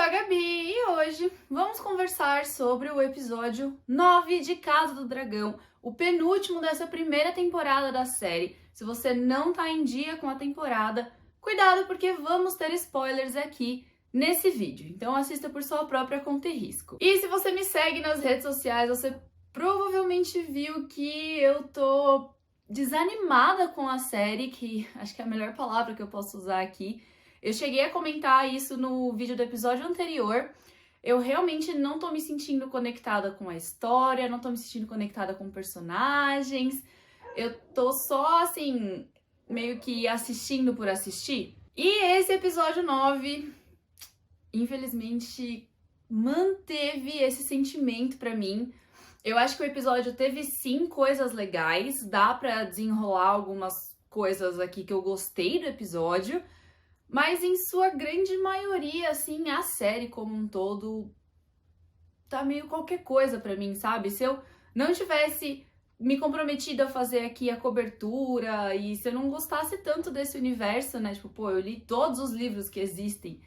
a Gabi e hoje vamos conversar sobre o episódio 9 de Casa do Dragão, o penúltimo dessa primeira temporada da série. Se você não tá em dia com a temporada, cuidado porque vamos ter spoilers aqui nesse vídeo, então assista por sua própria conta e risco. E se você me segue nas redes sociais, você provavelmente viu que eu tô desanimada com a série, que acho que é a melhor palavra que eu posso usar aqui. Eu cheguei a comentar isso no vídeo do episódio anterior. Eu realmente não tô me sentindo conectada com a história, não tô me sentindo conectada com personagens. Eu tô só, assim, meio que assistindo por assistir. E esse episódio 9, infelizmente, manteve esse sentimento pra mim. Eu acho que o episódio teve sim coisas legais, dá pra desenrolar algumas coisas aqui que eu gostei do episódio. Mas em sua grande maioria, assim, a série como um todo tá meio qualquer coisa pra mim, sabe? Se eu não tivesse me comprometido a fazer aqui a cobertura e se eu não gostasse tanto desse universo, né? Tipo, pô, eu li todos os livros que existem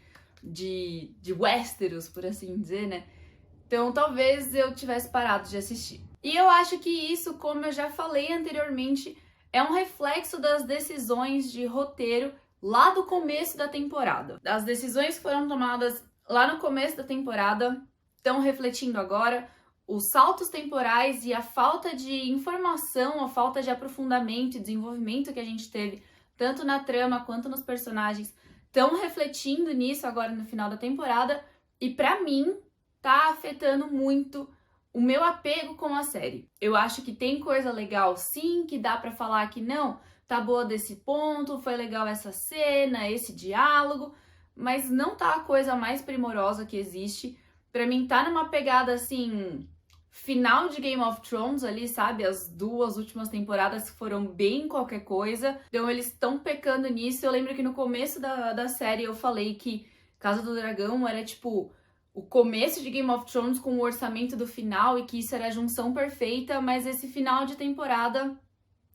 de Westeros, por assim dizer, né? Então talvez eu tivesse parado de assistir. E eu acho que isso, como eu já falei anteriormente, é um reflexo das decisões de roteiro lá do começo da temporada. As decisões que foram tomadas lá no começo da temporada estão refletindo agora. Os saltos temporais e a falta de informação, a falta de aprofundamento e desenvolvimento que a gente teve, tanto na trama quanto nos personagens, estão refletindo nisso agora no final da temporada. E pra mim, tá afetando muito o meu apego com a série. Eu acho que tem coisa legal sim, que dá pra falar que não, tá boa desse ponto, foi legal essa cena, esse diálogo, mas não tá a coisa mais primorosa que existe. Pra mim tá numa pegada assim, final de Game of Thrones ali, sabe? As duas últimas temporadas foram bem qualquer coisa, então eles estão pecando nisso. Eu lembro que no começo da série eu falei que Casa do Dragão era tipo o começo de Game of Thrones com o orçamento do final e que isso era a junção perfeita, mas esse final de temporada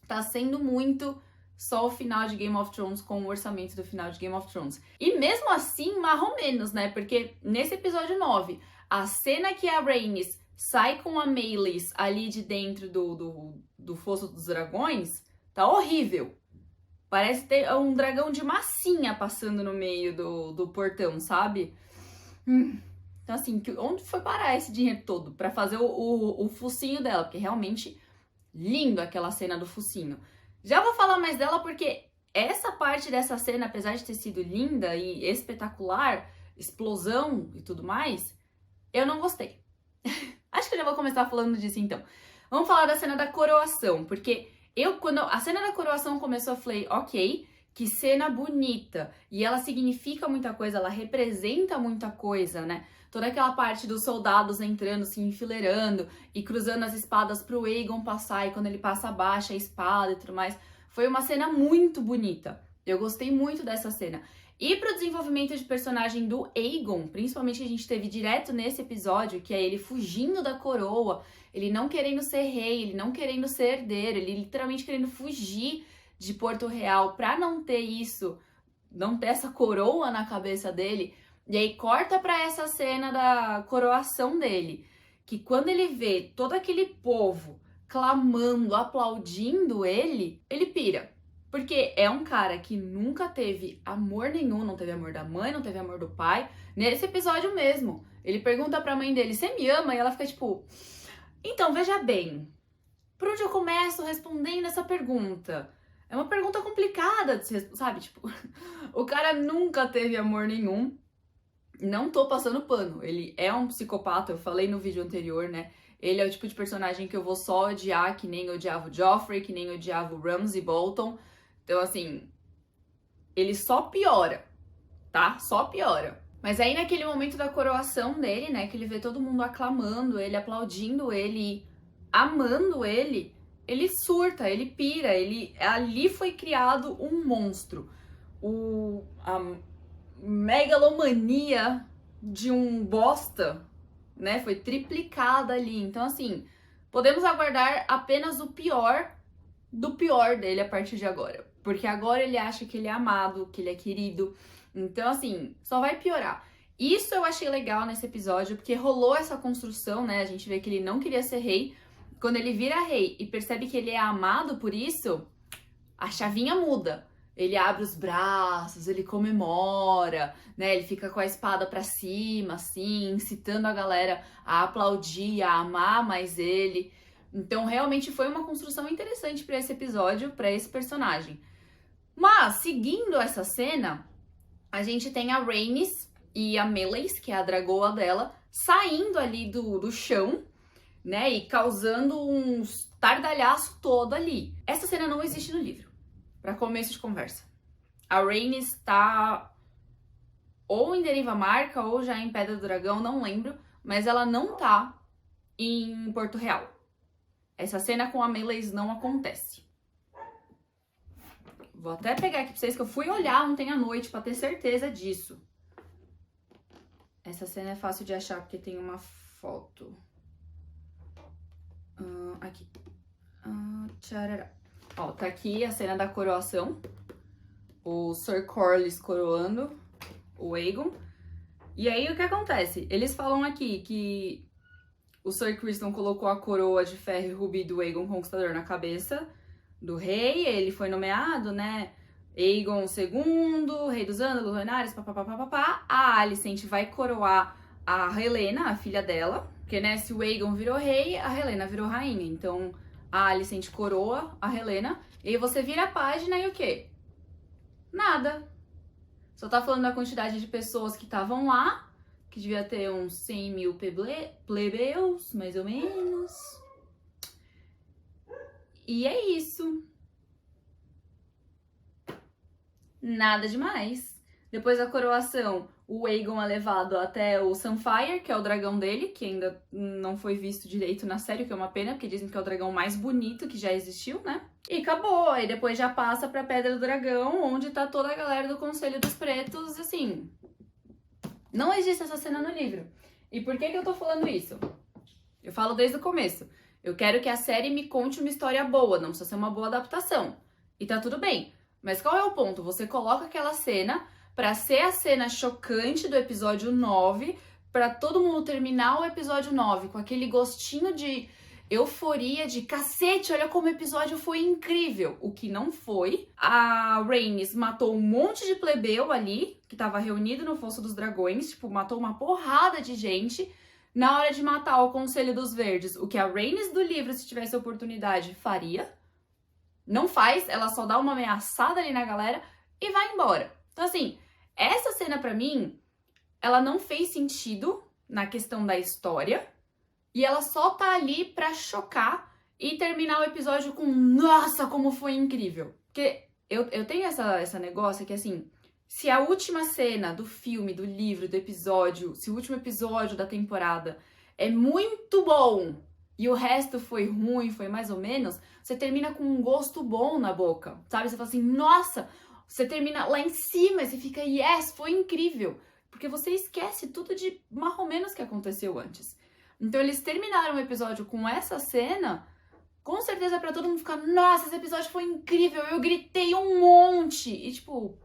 tá sendo muito só o final de Game of Thrones com o orçamento do final de Game of Thrones. E mesmo assim, marromenos, né? Porque nesse episódio 9, a cena que a Rhaenys sai com a Meleys ali de dentro do Fosso dos Dragões, tá horrível. Parece ter um dragão de massinha passando no meio do portão, sabe? Então assim, onde foi parar esse dinheiro todo pra fazer o focinho dela? Porque realmente lindo aquela cena do focinho. Já vou falar mais dela porque essa parte dessa cena, apesar de ter sido linda e espetacular, explosão e tudo mais, eu não gostei. Acho que eu já vou começar falando disso então. Vamos falar da cena da coroação, porque quando a cena da coroação começou, eu falei, ok, que cena bonita. E ela significa muita coisa, ela representa muita coisa, né? Toda aquela parte dos soldados entrando, se enfileirando e cruzando as espadas pro Aegon passar, e quando ele passa, abaixa a espada e tudo mais. Foi uma cena muito bonita. Eu gostei muito dessa cena. E pro desenvolvimento de personagem do Aegon, principalmente que a gente teve direto nesse episódio, que é ele fugindo da coroa, ele não querendo ser rei, ele não querendo ser herdeiro, ele literalmente querendo fugir de Porto Real pra não ter isso, não ter essa coroa na cabeça dele. E aí corta pra essa cena da coroação dele, que quando ele vê todo aquele povo clamando, aplaudindo ele pira. Porque é um cara que nunca teve amor nenhum, não teve amor da mãe, não teve amor do pai. Nesse episódio mesmo, ele pergunta pra mãe dele, você me ama? E ela fica tipo, então, veja bem, por onde eu começo respondendo essa pergunta? É uma pergunta complicada de se responder, sabe? Tipo, o cara nunca teve amor nenhum. Não tô passando pano, ele é um psicopata, eu falei no vídeo anterior, né? Ele é o tipo de personagem que eu vou só odiar, que nem odiava o Joffrey, que nem odiava o Ramsay Bolton. Então, assim, ele só piora, tá? Só piora. Mas aí naquele momento da coroação dele, né, que ele vê todo mundo aclamando ele, aplaudindo ele, amando ele surta, ele pira, ali foi criado um monstro. A megalomania de um bosta, né, foi triplicada ali. Então, assim, podemos aguardar apenas o pior do pior dele a partir de agora. Porque agora ele acha que ele é amado, que ele é querido. Então, assim, só vai piorar. Isso eu achei legal nesse episódio, porque rolou essa construção, né? A gente vê que ele não queria ser rei. Quando ele vira rei e percebe que ele é amado por isso, a chavinha muda. Ele abre os braços, ele comemora, né? Ele fica com a espada pra cima, assim, incitando a galera a aplaudir, a amar mais ele. Então, realmente foi uma construção interessante pra esse episódio, pra esse personagem. Mas, seguindo essa cena, a gente tem a Rhaenys e a Meleys, que é a dragoa dela, saindo ali do chão, né? E causando um estardalhaço todo ali. Essa cena não existe no livro. Para começo de conversa. A Rhaenys está ou em Deriva Marca ou já em Pedra do Dragão, não lembro, mas ela não tá em Porto Real. Essa cena com a Meleys não acontece. Vou até pegar aqui pra vocês que eu fui olhar ontem à noite pra ter certeza disso. Essa cena é fácil de achar porque tem uma foto. Aqui. Tcharará. Ó, tá aqui a cena da coroação. O Sir Corlys coroando o Aegon. E aí, o que acontece? Eles falam aqui que o Sir Criston colocou a coroa de ferro e rubi do Aegon Conquistador na cabeça do rei. Ele foi nomeado, né? Aegon II, rei dos Ândalos, Rhaenyra, papapá. A Alicent vai coroar a Helena, a filha dela. Porque, né, se o Aegon virou rei, a Helena virou rainha. Então, a Alicent coroa a Helena, e aí você vira a página e o quê? Nada. Só tá falando da quantidade de pessoas que estavam lá, que devia ter uns 100 mil plebeus, mais ou menos. E é isso. Nada demais. Depois da coroação, o Aegon é levado até o Sunfyre, que é o dragão dele, que ainda não foi visto direito na série, que é uma pena, porque dizem que é o dragão mais bonito que já existiu, né? E acabou, aí depois já passa pra Pedra do Dragão, onde tá toda a galera do Conselho dos Pretos, assim... Não existe essa cena no livro. E por que eu tô falando isso? Eu falo desde o começo. Eu quero que a série me conte uma história boa, não precisa ser uma boa adaptação. E tá tudo bem. Mas qual é o ponto? Você coloca aquela cena pra ser a cena chocante do episódio 9, pra todo mundo terminar o episódio 9 com aquele gostinho de euforia, de cacete, olha como o episódio foi incrível. O que não foi. A Rhaenys matou um monte de plebeu ali, que tava reunido no Fosso dos Dragões, tipo, matou uma porrada de gente. Na hora de matar o Conselho dos Verdes, o que a Rhaenys do livro, se tivesse oportunidade, faria. Não faz, ela só dá uma ameaçada ali na galera e vai embora. Então, assim, essa cena pra mim, ela não fez sentido na questão da história e ela só tá ali pra chocar e terminar o episódio com nossa, como foi incrível. Porque eu tenho essa negócio que, assim, se a última cena do filme, do livro, do episódio, se o último episódio da temporada é muito bom e o resto foi ruim, foi mais ou menos, você termina com um gosto bom na boca, sabe? Você fala assim, nossa, você termina lá em cima e você fica, yes, foi incrível. Porque você esquece tudo de mais ou menos que aconteceu antes. Então eles terminaram o episódio com essa cena, com certeza pra todo mundo ficar, nossa, esse episódio foi incrível, eu gritei um monte. E tipo,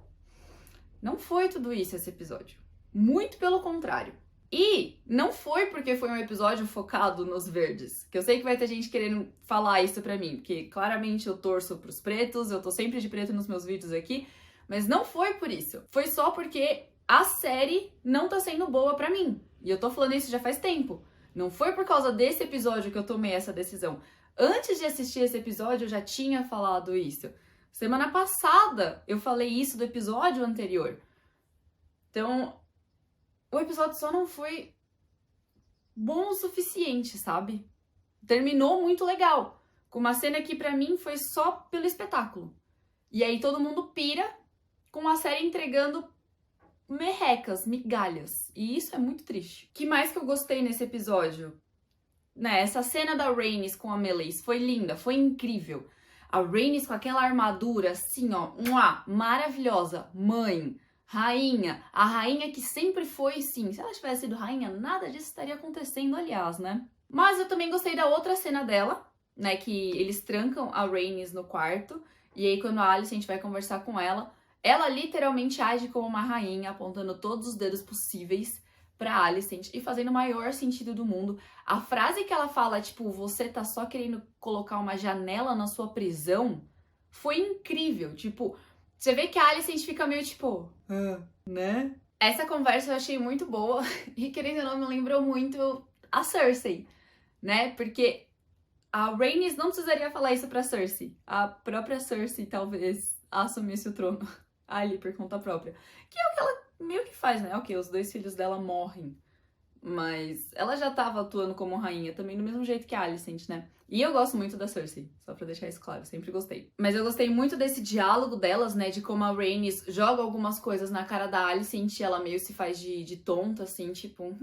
não foi tudo isso esse episódio. Muito pelo contrário. E não foi porque foi um episódio focado nos verdes, que eu sei que vai ter gente querendo falar isso pra mim, porque claramente eu torço pros pretos, eu tô sempre de preto nos meus vídeos aqui, mas não foi por isso. Foi só porque a série não tá sendo boa pra mim. E eu tô falando isso já faz tempo. Não foi por causa desse episódio que eu tomei essa decisão. Antes de assistir esse episódio, eu já tinha falado isso. Semana passada eu falei isso do episódio anterior. Então, o episódio só não foi bom o suficiente, sabe? Terminou muito legal, com uma cena que pra mim foi só pelo espetáculo. E aí todo mundo pira com a série entregando merrecas, migalhas. E isso é muito triste. O que mais que eu gostei nesse episódio? Né, essa cena da Rhaenys com a Meleys foi linda, foi incrível. A Rhaenys com aquela armadura assim, ó, maravilhosa. Mãe, rainha, a rainha que sempre foi, sim. Se ela tivesse sido rainha, nada disso estaria acontecendo, aliás, né? Mas eu também gostei da outra cena dela, né, que eles trancam a Rhaenys no quarto. E aí quando a Alicent vai conversar com ela, ela literalmente age como uma rainha, apontando todos os dedos possíveis. pra Alicent e fazendo o maior sentido do mundo. A frase que ela fala, tipo, você tá só querendo colocar uma janela na sua prisão, foi incrível. Tipo, você vê que a Alicent fica meio tipo, né? Essa conversa eu achei muito boa e, querendo ou não, me lembrou muito a Cersei, né? Porque a Rhaenys não precisaria falar isso pra Cersei. A própria Cersei talvez assumisse o trono ali por conta própria. Que é o que ela meio que faz, né? Ok, os 2 filhos dela morrem. Mas ela já tava atuando como rainha também do mesmo jeito que a Alicent, né? E eu gosto muito da Cersei, só pra deixar isso claro, sempre gostei. Mas eu gostei muito desse diálogo delas, né? De como a Rhaenys joga algumas coisas na cara da Alicent e ela meio se faz de tonta, assim, tipo...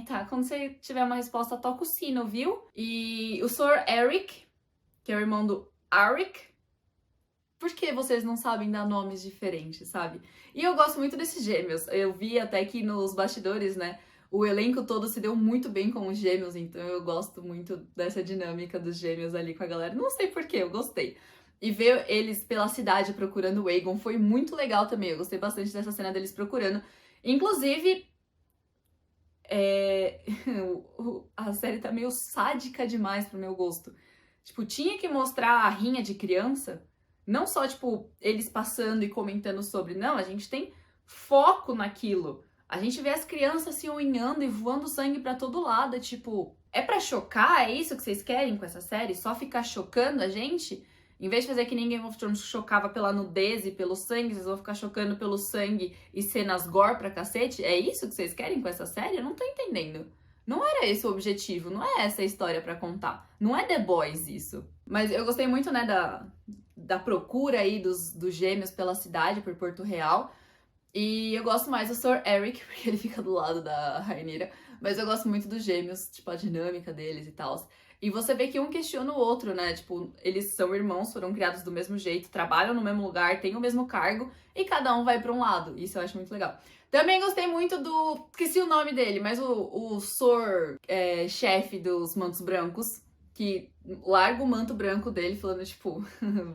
Tá, quando você tiver uma resposta, toca o sino, viu? E o Sir Eric, que é o irmão do Arik... Por que vocês não sabem dar nomes diferentes, sabe? E eu gosto muito desses gêmeos. Eu vi até que nos bastidores, né? O elenco todo se deu muito bem com os gêmeos, então eu gosto muito dessa dinâmica dos gêmeos ali com a galera. Não sei porquê, eu gostei. E ver eles pela cidade procurando o Aegon foi muito legal também. Eu gostei bastante dessa cena deles procurando. Inclusive, a série tá meio sádica demais pro meu gosto. Tipo, tinha que mostrar a rinha de criança. Não só, tipo, eles passando e comentando sobre. Não, a gente tem foco naquilo. A gente vê as crianças se unhando e voando sangue pra todo lado. É tipo, é pra chocar? É isso que vocês querem com essa série? Só ficar chocando a gente? Em vez de fazer que nem Game of Thrones chocava pela nudez e pelo sangue, vocês vão ficar chocando pelo sangue e cenas gore pra cacete? É isso que vocês querem com essa série? Eu não tô entendendo. Não era esse o objetivo, não é essa a história pra contar. Não é The Boys isso. Mas eu gostei muito, né, da procura aí dos gêmeos pela cidade, por Porto Real. E eu gosto mais do Sir Eric, porque ele fica do lado da Rhaenyra. Mas eu gosto muito dos gêmeos, tipo, a dinâmica deles e tal. E você vê que um questiona o outro, né? Tipo, eles são irmãos, foram criados do mesmo jeito, trabalham no mesmo lugar, têm o mesmo cargo, e cada um vai pra um lado. Isso eu acho muito legal. Também gostei muito do... Esqueci o nome dele, mas o Sor, chefe dos Mantos Brancos, que larga o manto branco dele falando, tipo,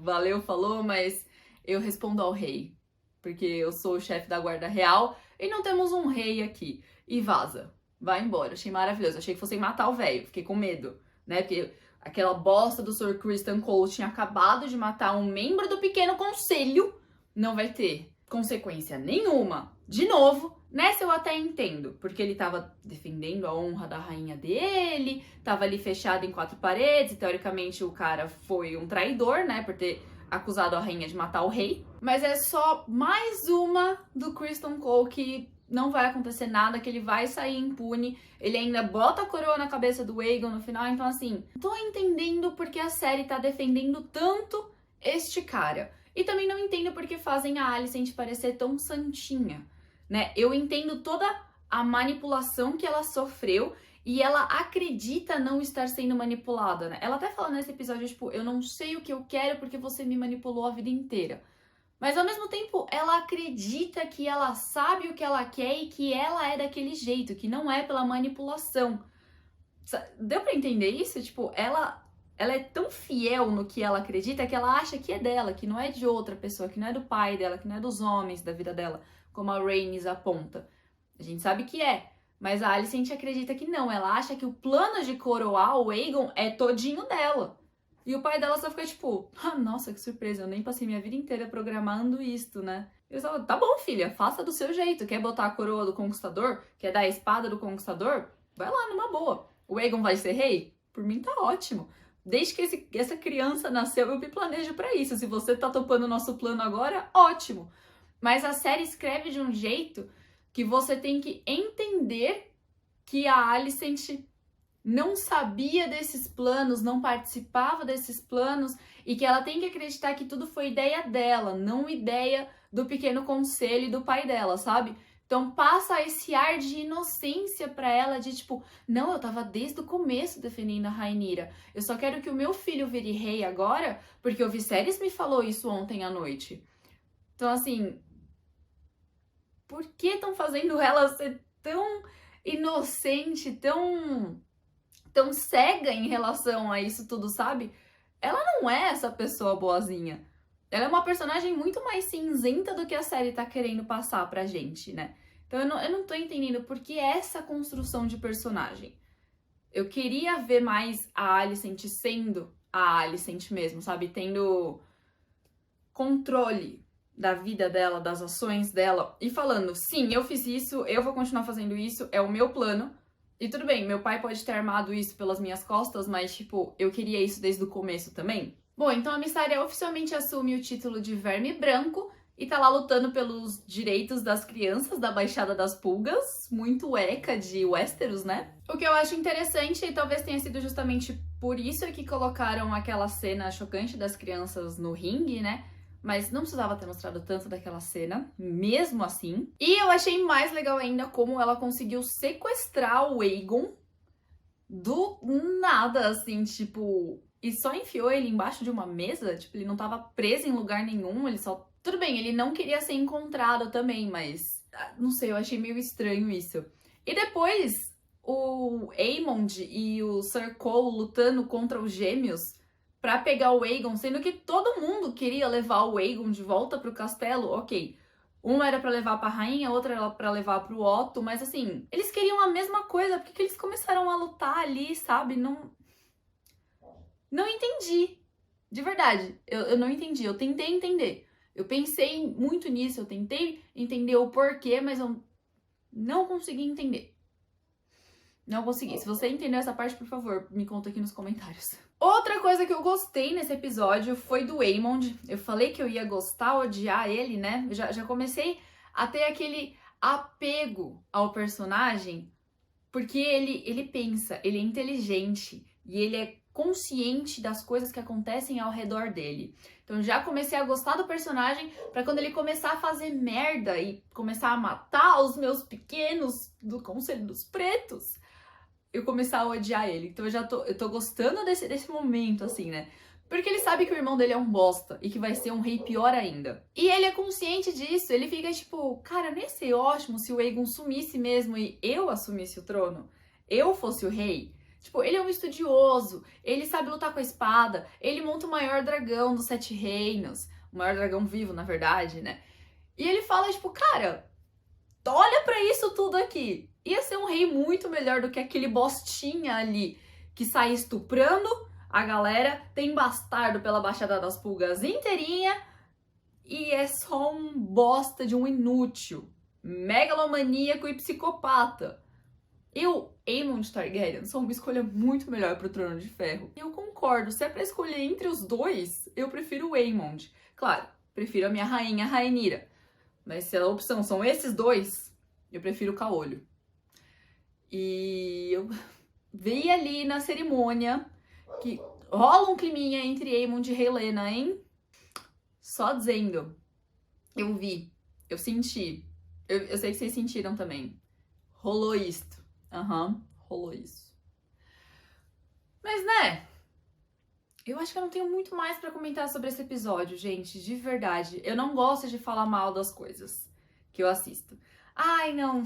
valeu, falou, mas eu respondo ao rei. Porque eu sou o chefe da guarda real e não temos um rei aqui. E vaza. Vai embora. Achei maravilhoso. Achei que fossem matar o velho. Fiquei com medo, né? Porque aquela bosta do Sir Criston Cole tinha acabado de matar um membro do pequeno conselho. Não vai ter consequência nenhuma. De novo, nessa eu até entendo. Porque ele tava defendendo a honra da rainha dele. Tava ali fechado em 4 paredes. E teoricamente o cara foi um traidor, né? Por ter acusado a rainha de matar o rei. Mas é só mais uma do Criston Cole que não vai acontecer nada, que ele vai sair impune. Ele ainda bota a coroa na cabeça do Aegon no final. Então, assim, tô entendendo porque a série tá defendendo tanto este cara. E também não entendo porque fazem a Alicent parecer tão santinha, né? Eu entendo toda a manipulação que ela sofreu e ela acredita não estar sendo manipulada, né? Ela até fala nesse episódio, tipo, eu não sei o que eu quero porque você me manipulou a vida inteira. Mas ao mesmo tempo, ela acredita que ela sabe o que ela quer e que ela é daquele jeito, que não é pela manipulação. Deu pra entender isso? Tipo, ela é tão fiel no que ela acredita que ela acha que é dela, que não é de outra pessoa, que não é do pai dela, que não é dos homens da vida dela, como a Rhaenys aponta. A gente sabe que é. Mas a Alicent acredita que não. Ela acha que o plano de coroar o Aegon é todinho dela. E o pai dela só fica tipo, nossa, que surpresa, eu nem passei minha vida inteira programando isto, né? Eu só, tá bom, filha, faça do seu jeito. Quer botar a coroa do conquistador? Quer dar a espada do conquistador? Vai lá, numa boa. O Aegon vai ser rei? Por mim tá ótimo. Desde que essa criança nasceu, eu me planejo pra isso. Se você tá topando o nosso plano agora, ótimo. Mas a série escreve de um jeito que você tem que entender que a Alicent não sabia desses planos, não participava desses planos e que ela tem que acreditar que tudo foi ideia dela, não ideia do pequeno conselho e do pai dela, sabe? Então passa esse ar de inocência pra ela, de tipo, não, eu tava desde o começo defendendo a Rhaenyra. Eu só quero que o meu filho vire rei agora, porque o Viserys me falou isso ontem à noite. Então assim, por que estão fazendo ela ser tão inocente, tão cega em relação a isso tudo, sabe? Ela não é essa pessoa boazinha. Ela é uma personagem muito mais cinzenta do que a série tá querendo passar pra gente, né? Então Então eu não tô entendendo por que essa construção de personagem. Eu queria ver mais a Alicent sendo a Alicent mesmo, sabe? Tendo controle da vida dela, das ações dela e falando, sim, eu fiz isso, eu vou continuar fazendo isso, é o meu plano. E tudo bem, meu pai pode ter armado isso pelas minhas costas, mas, tipo, eu queria isso desde o começo também. Bom, então a Mysaria oficialmente assume o título de Verme Branco e tá lá lutando pelos direitos das crianças da Baixada das Pulgas, muito eca de Westeros, né? O que eu acho interessante, e talvez tenha sido justamente por isso que colocaram aquela cena chocante das crianças no ringue, né? Mas não precisava ter mostrado tanto daquela cena, mesmo assim. E eu achei mais legal ainda como ela conseguiu sequestrar o Aegon do nada, assim, tipo... E só enfiou ele embaixo de uma mesa, tipo, ele não tava preso em lugar nenhum, ele só... Tudo bem, ele não queria ser encontrado também, mas... Não sei, eu achei meio estranho isso. E depois, o Aemond e o Sir Cole lutando contra os gêmeos pra pegar o Aegon, sendo que todo mundo queria levar o Aegon de volta pro castelo, ok. Uma era pra levar pra rainha, outra era pra levar pro Otto, mas assim, eles queriam a mesma coisa, por que eles começaram a lutar ali, sabe? Não entendi. De verdade, eu não entendi, eu tentei entender. Eu pensei muito nisso, eu tentei entender o porquê, mas eu não consegui entender. Não consegui. Se você entendeu essa parte, por favor, me conta aqui nos comentários. Outra coisa que eu gostei nesse episódio foi do Aemond. Eu falei que eu ia gostar, odiar ele, né? Eu já comecei a ter aquele apego ao personagem, porque ele pensa, ele é inteligente e ele é consciente das coisas que acontecem ao redor dele. Então já comecei a gostar do personagem pra quando ele começar a fazer merda e começar a matar os meus pequenos do Conselho dos Pretos, eu começar a odiar ele. Então eu tô gostando desse momento, assim, né? Porque ele sabe que o irmão dele é um bosta e que vai ser um rei pior ainda. E ele é consciente disso, ele fica tipo, cara, não ia ser ótimo se o Aegon sumisse mesmo e eu assumisse o trono? Eu fosse o rei? Tipo, ele é um estudioso, ele sabe lutar com a espada, ele monta o maior dragão dos 7 reinos, o maior dragão vivo, na verdade, né? E ele fala, tipo, cara, olha pra isso tudo aqui. Ia ser um rei muito melhor do que aquele bostinha ali que sai estuprando a galera, tem bastardo pela Baixada das Pulgas inteirinha e é só um bosta de um inútil, megalomaníaco e psicopata. Eu, Aemond Targaryen, sou uma escolha muito melhor pro Trono de Ferro. E eu concordo, se é pra escolher entre os dois, eu prefiro o Aemond. Claro, prefiro a minha rainha, a Rhaenyra. Mas se a opção são esses dois, eu prefiro o Caolho. E eu vi ali na cerimônia que rola um climinha entre Aemond e Rhaelena, hein? Só dizendo. Eu vi, eu senti. Eu sei que vocês sentiram também. Rolou isto. Rolou isso. Mas, né? Eu acho que eu não tenho muito mais pra comentar sobre esse episódio, gente. De verdade. Eu não gosto de falar mal das coisas que eu assisto. Ai, não.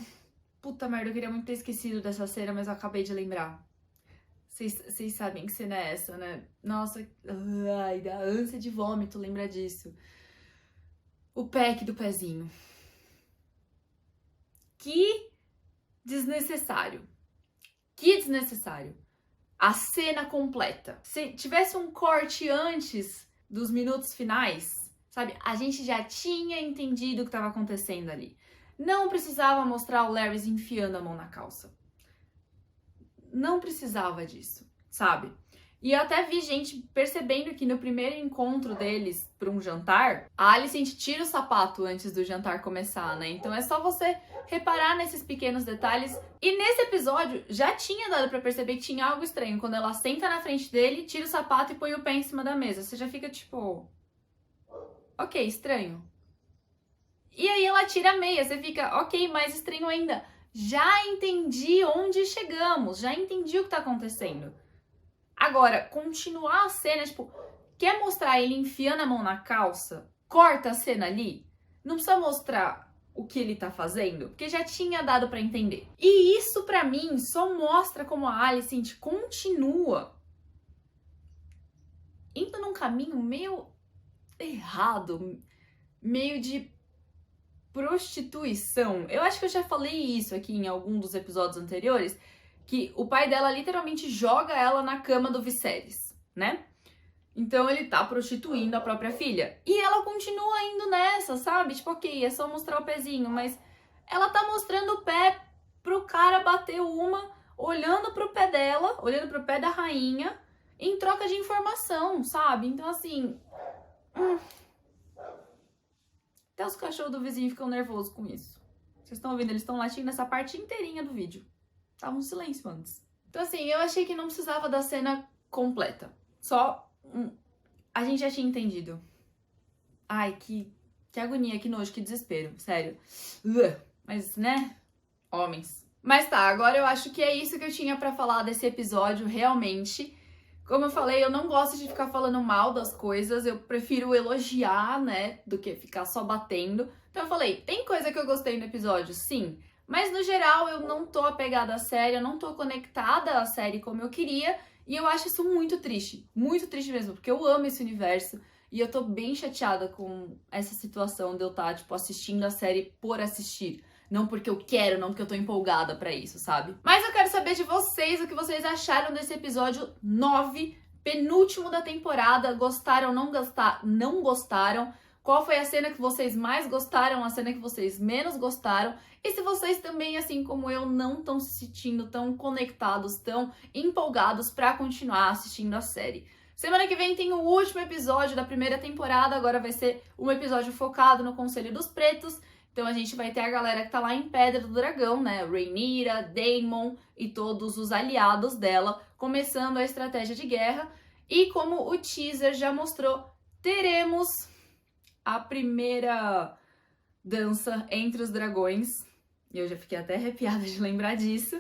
Puta merda, eu queria muito ter esquecido dessa cena, mas eu acabei de lembrar. Vocês sabem que cena é essa, né? Nossa, ai, dá ânsia de vômito, lembra disso. O pack do pezinho. Que desnecessário. Que desnecessário. A cena completa. Se tivesse um corte antes dos minutos finais, sabe? A gente já tinha entendido o que estava acontecendo ali. Não precisava mostrar o Larys enfiando a mão na calça. Não precisava disso, sabe? E eu até vi gente percebendo que no primeiro encontro deles para um jantar, a Alicent tira o sapato antes do jantar começar, né? Então é só você reparar nesses pequenos detalhes. E nesse episódio já tinha dado para perceber que tinha algo estranho. Quando ela senta na frente dele, tira o sapato e põe o pé em cima da mesa. Você já fica tipo... Ok, estranho. E aí ela tira a meia, você fica, ok, mais estranho ainda. Já entendi onde chegamos, já entendi o que tá acontecendo. Agora, continuar a cena, tipo, quer mostrar ele enfiando a mão na calça? Corta a cena ali. Não precisa mostrar o que ele tá fazendo, porque já tinha dado pra entender. E isso, pra mim, só mostra como a Alicent continua indo num caminho meio errado, meio de prostituição. Eu acho que eu já falei isso aqui em algum dos episódios anteriores, que o pai dela literalmente joga ela na cama do Viserys, né? Então ele tá prostituindo a própria filha. E ela continua indo nessa, sabe? Tipo, ok, é só mostrar o pezinho, mas ela tá mostrando o pé pro cara bater uma, olhando pro pé dela, olhando pro pé da rainha, em troca de informação, sabe? Então, assim... Até os cachorros do vizinho ficam nervosos com isso. Vocês estão ouvindo? Eles estão latindo essa parte inteirinha do vídeo. Tava um silêncio antes. Então, assim, eu achei que não precisava da cena completa. Só... A gente já tinha entendido. Ai, que agonia, que nojo, que desespero. Sério. Mas, né? Homens. Mas tá, agora eu acho que é isso que eu tinha pra falar desse episódio, realmente. Como eu falei, eu não gosto de ficar falando mal das coisas. Eu prefiro elogiar, né? Do que ficar só batendo. Então eu falei, tem coisa que eu gostei no episódio? Sim. Mas no geral eu não tô apegada à série, eu não tô conectada à série como eu queria. E eu acho isso muito triste mesmo, porque eu amo esse universo e eu tô bem chateada com essa situação de eu estar, tipo, assistindo a série por assistir. Não porque eu quero, não porque eu tô empolgada pra isso, sabe? Mas eu quero saber de vocês o que vocês acharam desse episódio 9, penúltimo da temporada. Gostaram, não gostaram? Qual foi a cena que vocês mais gostaram, a cena que vocês menos gostaram? E se vocês também, assim como eu, não estão se sentindo tão conectados, tão empolgados pra continuar assistindo a série. Semana que vem tem o último episódio da primeira temporada, agora vai ser um episódio focado no Conselho dos Pretos. Então a gente vai ter a galera que tá lá em Pedra do Dragão, né? Rhaenyra, Daemon e todos os aliados dela, começando a estratégia de guerra. E como o teaser já mostrou, teremos a primeira dança entre os dragões. E eu já fiquei até arrepiada de lembrar disso.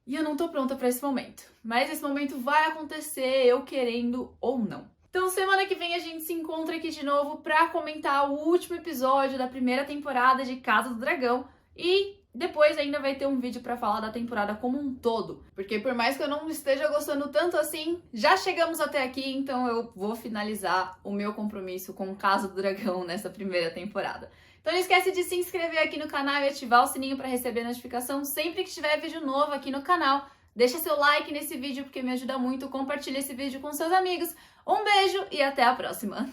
E eu não tô pronta pra esse momento. Mas esse momento vai acontecer, eu querendo ou não. Então semana que vem a gente se encontra aqui de novo pra comentar o último episódio da primeira temporada de Casa do Dragão. E depois ainda vai ter um vídeo pra falar da temporada como um todo. Porque por mais que eu não esteja gostando tanto assim, já chegamos até aqui, então eu vou finalizar o meu compromisso com Casa do Dragão nessa primeira temporada. Então não esquece de se inscrever aqui no canal e ativar o sininho para receber notificação sempre que tiver vídeo novo aqui no canal. Deixa seu like nesse vídeo porque me ajuda muito. Compartilha esse vídeo com seus amigos. Um beijo e até a próxima!